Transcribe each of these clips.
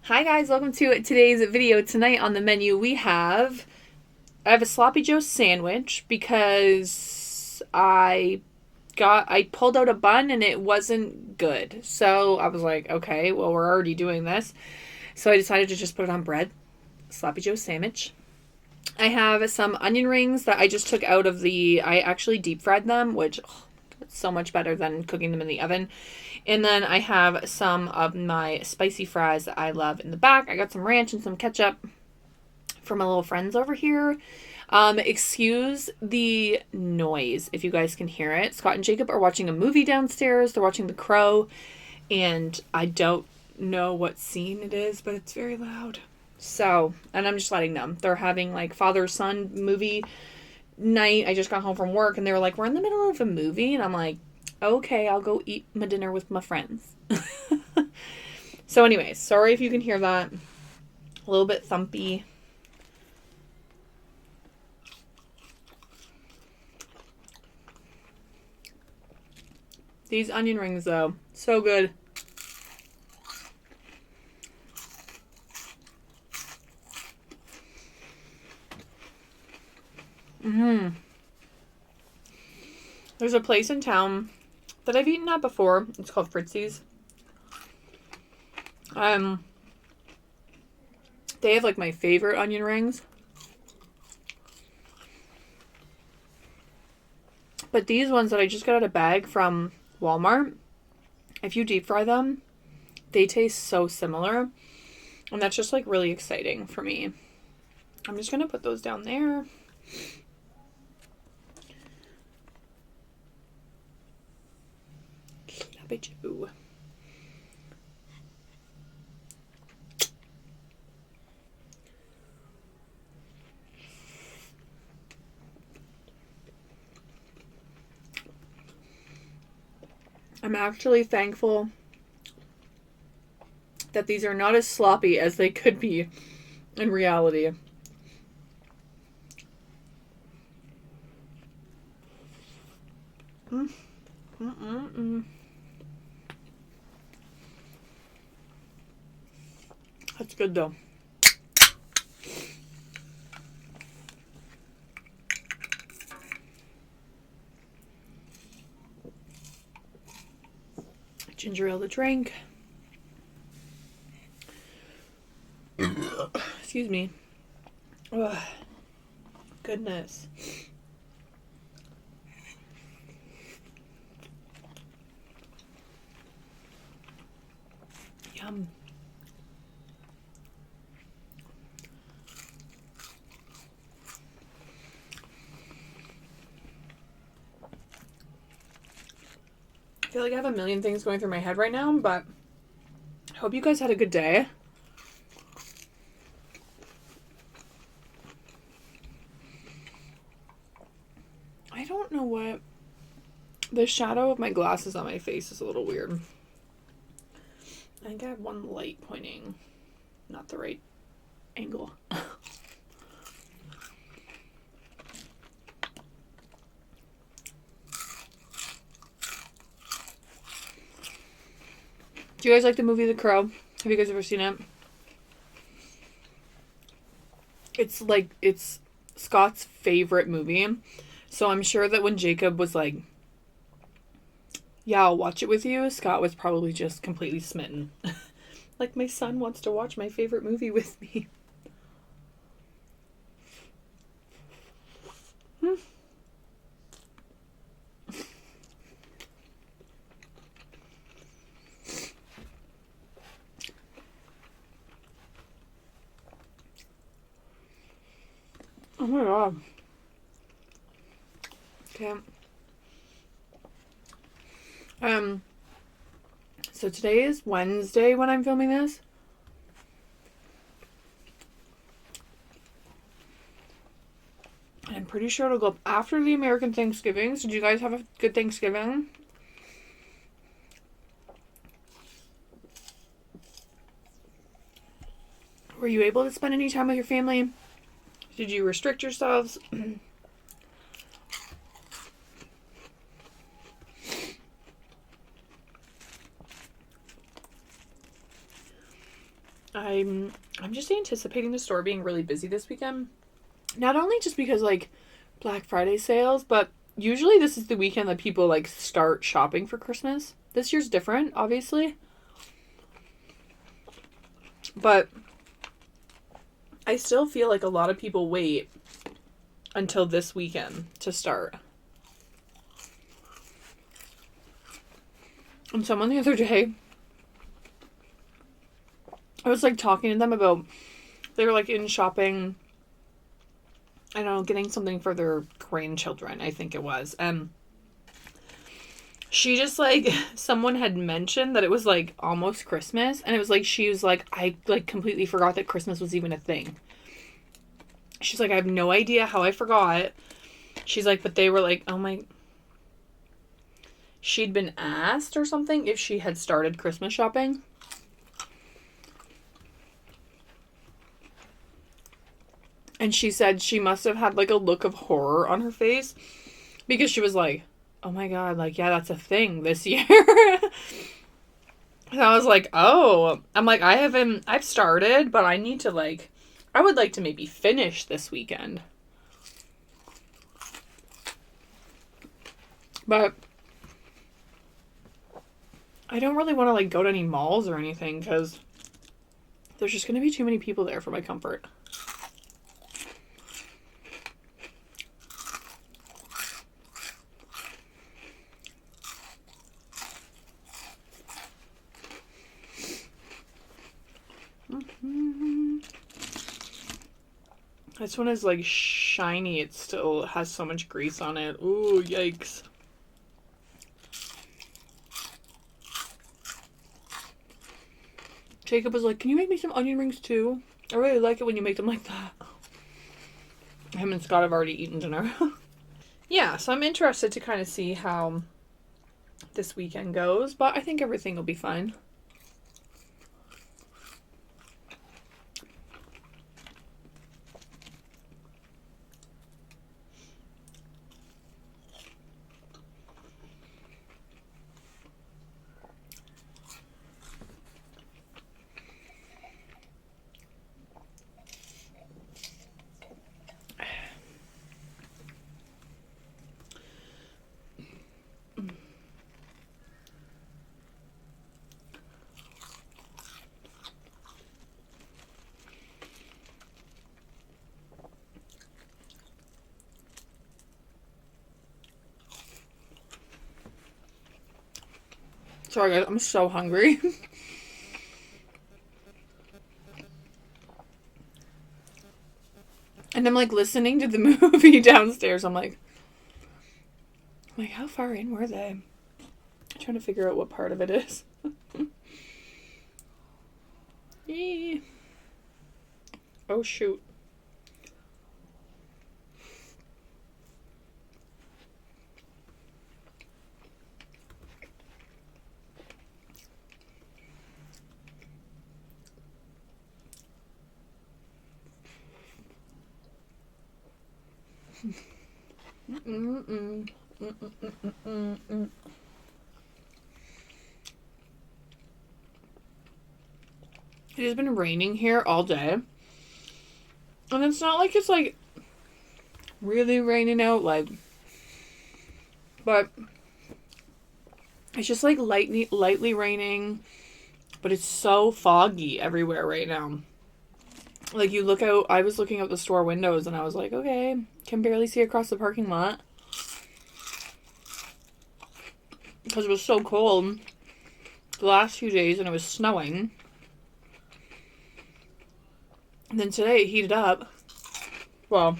Hi guys, welcome to today's video. Tonight on the menu I have a sloppy joe sandwich because I pulled out a bun and it wasn't good. So I was like, okay, well we're already doing this. So I decided to just put it on bread. Sloppy joe sandwich. I have some onion rings that I just took out of I actually deep fried them, which it's so much better than cooking them in the oven. And then I have some of my spicy fries that I love in the back. I got some ranch and some ketchup for my little friends over here. Excuse the noise if you guys can hear it. Scott and Jacob are watching a movie downstairs. They're watching The Crow. And I don't know what scene it is, but it's very loud. So, and I'm just letting them. They're having like father-son movie night. I just got home from work and they were like, we're in the middle of a movie. And I'm like, okay, I'll go eat my dinner with my friends. So anyways, sorry if you can hear that. A little bit thumpy. These onion rings though, so good. There's a place in town that I've eaten at before. It's called Fritzy's. They have like my favorite onion rings. But these ones that I just got out of a bag from Walmart, if you deep fry them, they taste so similar. And that's just like really exciting for me. I'm just going to put those down there. Joe. I'm actually thankful that these are not as sloppy as they could be in reality. That's good though. Ginger ale to drink. Excuse me. Ugh. Goodness. Yum. I feel like I have a million things going through my head right now, but I hope you guys had a good day. I don't know what... The shadow of my glasses on my face is a little weird. I think I have one light pointing not the right angle. Do you guys like the movie The Crow? Have you guys ever seen it? It's Scott's favorite movie. So I'm sure that when Jacob was like, yeah, I'll watch it with you, Scott was probably just completely smitten. Like, my son wants to watch my favorite movie with me. Oh my god. Okay. So today is Wednesday when I'm filming this. I'm pretty sure it'll go up after the American Thanksgiving. So did you guys have a good Thanksgiving? Were you able to spend any time with your family? Did you restrict yourselves? I'm just anticipating the store being really busy this weekend. Not only just because like Black Friday sales, but usually this is the weekend that people like start shopping for Christmas. This year's different, obviously. But I still feel like a lot of people wait until this weekend to start. And someone the other day, I was like talking to them about, they were like in shopping, I don't know, getting something for their grandchildren, I think it was. And she just like, someone had mentioned that it was like almost Christmas. And it was like, she was like, I like completely forgot that Christmas was even a thing. She's like, I have no idea how I forgot. She's like, but they were like, oh my. She'd been asked or something if she had started Christmas shopping. And she said she must have had like a look of horror on her face because she was like, oh my God, like, yeah, that's a thing this year. And I was like, oh, I'm like, I've started, but I need to like, I would like to maybe finish this weekend. But I don't really want to like go to any malls or anything because there's just going to be too many people there for my comfort. This one is like shiny. It still has so much grease on it. Ooh, yikes. Jacob was like, can you make me some onion rings too? I really like it when you make them like that. Him and Scott have already eaten dinner. Yeah, so I'm interested to kind of see how this weekend goes, but I think everything will be fine. Sorry guys, I'm so hungry. And I'm like listening to the movie downstairs. I'm like, how far in were they? I'm trying to figure out what part of it is. Oh shoot. It has been raining here all day. And it's not like it's like really raining out, like, but it's just like lightly raining, but it's so foggy everywhere right now. Like you look out, I was looking out the store windows and I was like, okay, can barely see across the parking lot. Because it was so cold the last few days and it was snowing. And then today it heated up. Well,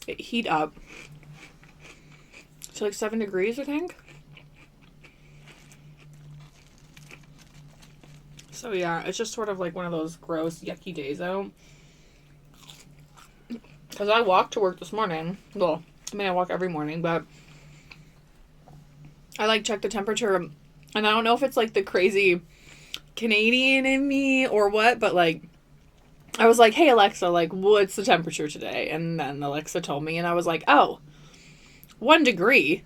it heat up to like 7 degrees, I think. So yeah, it's just sort of like one of those gross, yucky days out. Because I walked to work this morning. Well, I mean, I walk every morning, but I like check the temperature. And I don't know if it's like the crazy Canadian in me or what, but like, I was like, hey, Alexa, like, what's the temperature today? And then Alexa told me, and I was like, oh, 1 degree.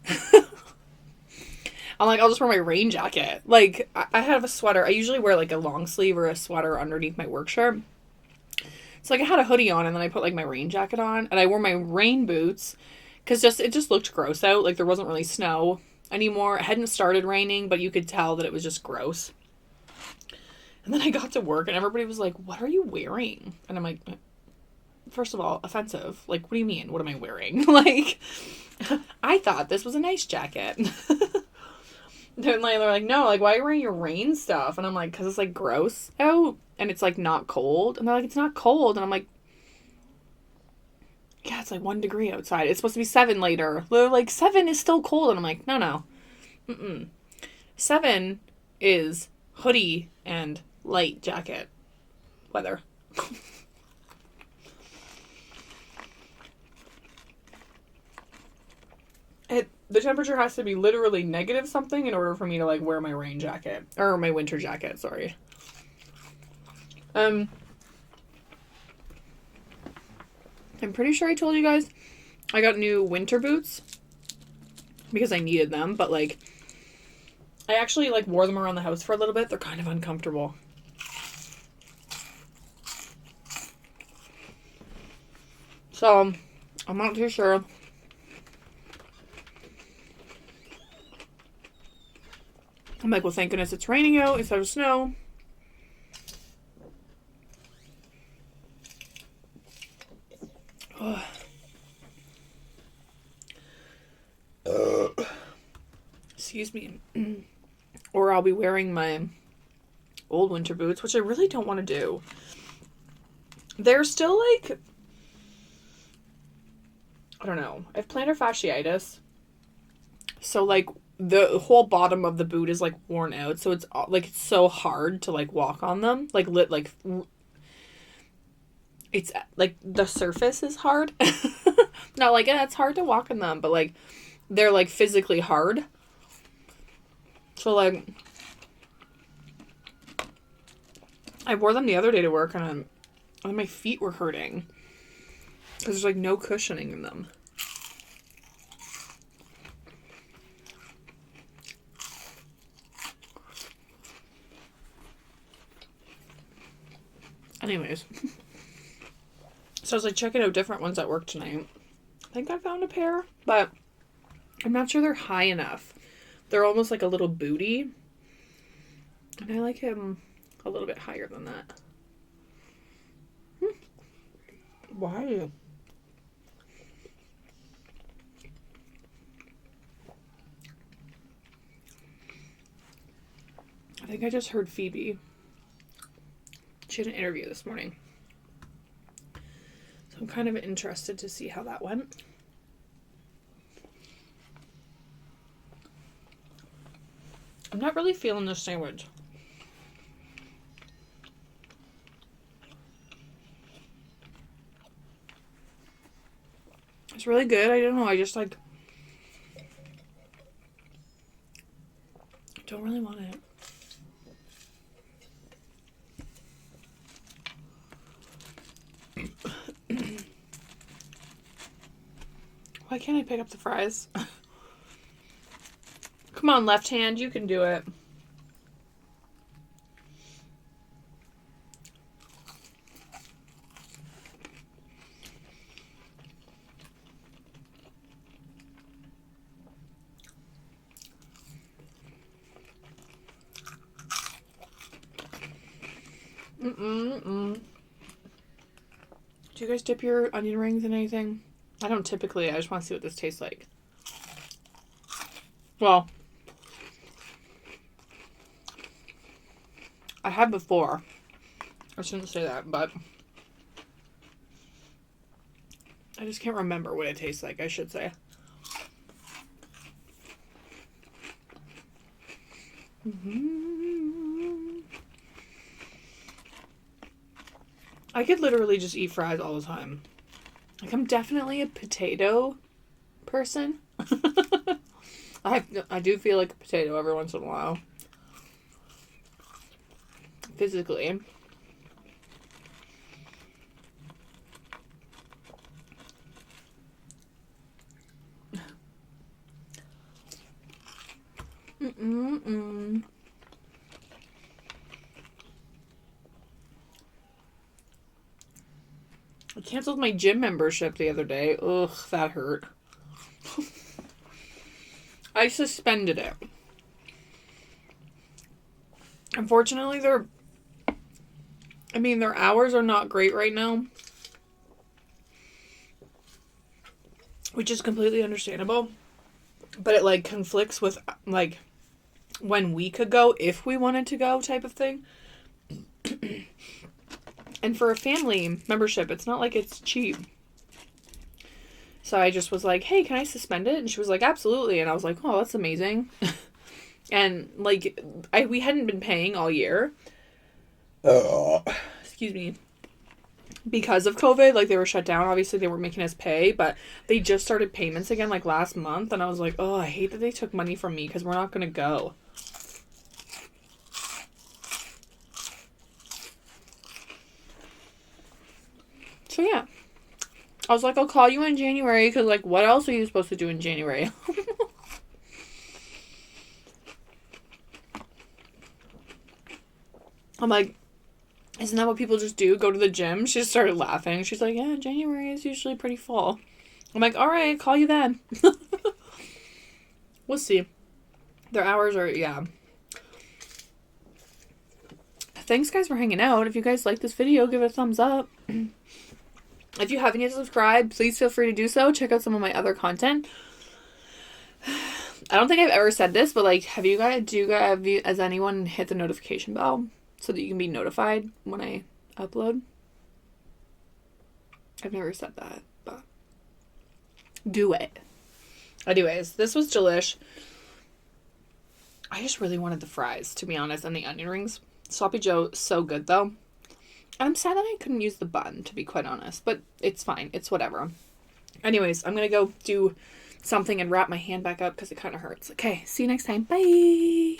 I'm like, I'll just wear my rain jacket. Like, I have a sweater. I usually wear like a long sleeve or a sweater underneath my work shirt. So like I had a hoodie on and then I put like my rain jacket on and I wore my rain boots because it just looked gross out. Like there wasn't really snow anymore. It hadn't started raining, but you could tell that it was just gross. And then I got to work and everybody was like, what are you wearing? And I'm like, first of all, offensive. Like, what do you mean? What am I wearing? Like, I thought this was a nice jacket. Then like, they're like, no, like, why are you wearing your rain stuff? And I'm like, because it's like gross out and it's like not cold. And they're like, it's not cold. And I'm like, yeah, it's like 1 degree outside. It's supposed to be 7 later. They're like, 7 is still cold. And I'm like, no. 7 is hoodie and light jacket weather. The temperature has to be literally negative something in order for me to like wear my rain jacket or my winter jacket. Sorry. I'm pretty sure I told you guys I got new winter boots because I needed them, but like I actually like wore them around the house for a little bit. They're kind of uncomfortable. So I'm not too sure. I'm like, well, thank goodness it's raining out instead of snow. Excuse me. Or I'll be wearing my old winter boots, which I really don't want to do. They're still like, I don't know. I have plantar fasciitis. So like the whole bottom of the boot is like worn out. So it's like, it's so hard to like walk on them. Like it's like the surface is hard. Not like, it's hard to walk in them, but like they're like physically hard. So like I wore them the other day to work and my feet were hurting because there's like no cushioning in them. Anyways, so I was like checking out different ones at work tonight. I think I found a pair, but I'm not sure they're high enough. They're almost like a little booty, and I like him a little bit higher than that. Why? I think I just heard Phoebe. She had an interview this morning. So I'm kind of interested to see how that went. I'm not really feeling this sandwich. It's really good. I don't know. I just like don't really want it. Why can't I pick up the fries? Come on, left hand, you can do it. Do you guys dip your onion rings in anything? I don't typically. I just want to see what this tastes like. Well, I have before. I shouldn't say that, but I just can't remember what it tastes like, I should say. I could literally just eat fries all the time. Like, I'm definitely a potato person. I do feel like a potato every once in a while. Physically. Mm-mm-mm. I canceled my gym membership the other day. Ugh, that hurt. I suspended it. Unfortunately, their hours are not great right now, which is completely understandable. But it, like, conflicts with, like, when we could go if we wanted to go type of thing. And for a family membership, it's not like it's cheap. So I just was like, hey, can I suspend it? And she was like, absolutely. And I was like, oh, that's amazing. And, like, we hadn't been paying all year. Excuse me. Because of COVID, like, they were shut down. Obviously, they weren't making us pay, but they just started payments again, like, last month. And I was like, oh, I hate that they took money from me because we're not going to go. So, yeah. I was like, I'll call you in January because, like, what else are you supposed to do in January? I'm like, isn't that what people just do? Go to the gym? She just started laughing. She's like, yeah, January is usually pretty full. I'm like, all right, call you then. We'll see. Their hours are, yeah. Thanks, guys, for hanging out. If you guys like this video, give it a thumbs up. If you haven't yet subscribed, please feel free to do so. Check out some of my other content. I don't think I've ever said this, but, like, has anyone hit the notification bell so that you can be notified when I upload? I've never said that, but do it. Anyways, this was delish. I just really wanted the fries, to be honest, and the onion rings. Sloppy Joe, so good, though. And I'm sad that I couldn't use the bun, to be quite honest, but it's fine. It's whatever. Anyways, I'm going to go do something and wrap my hand back up because it kind of hurts. Okay, see you next time. Bye!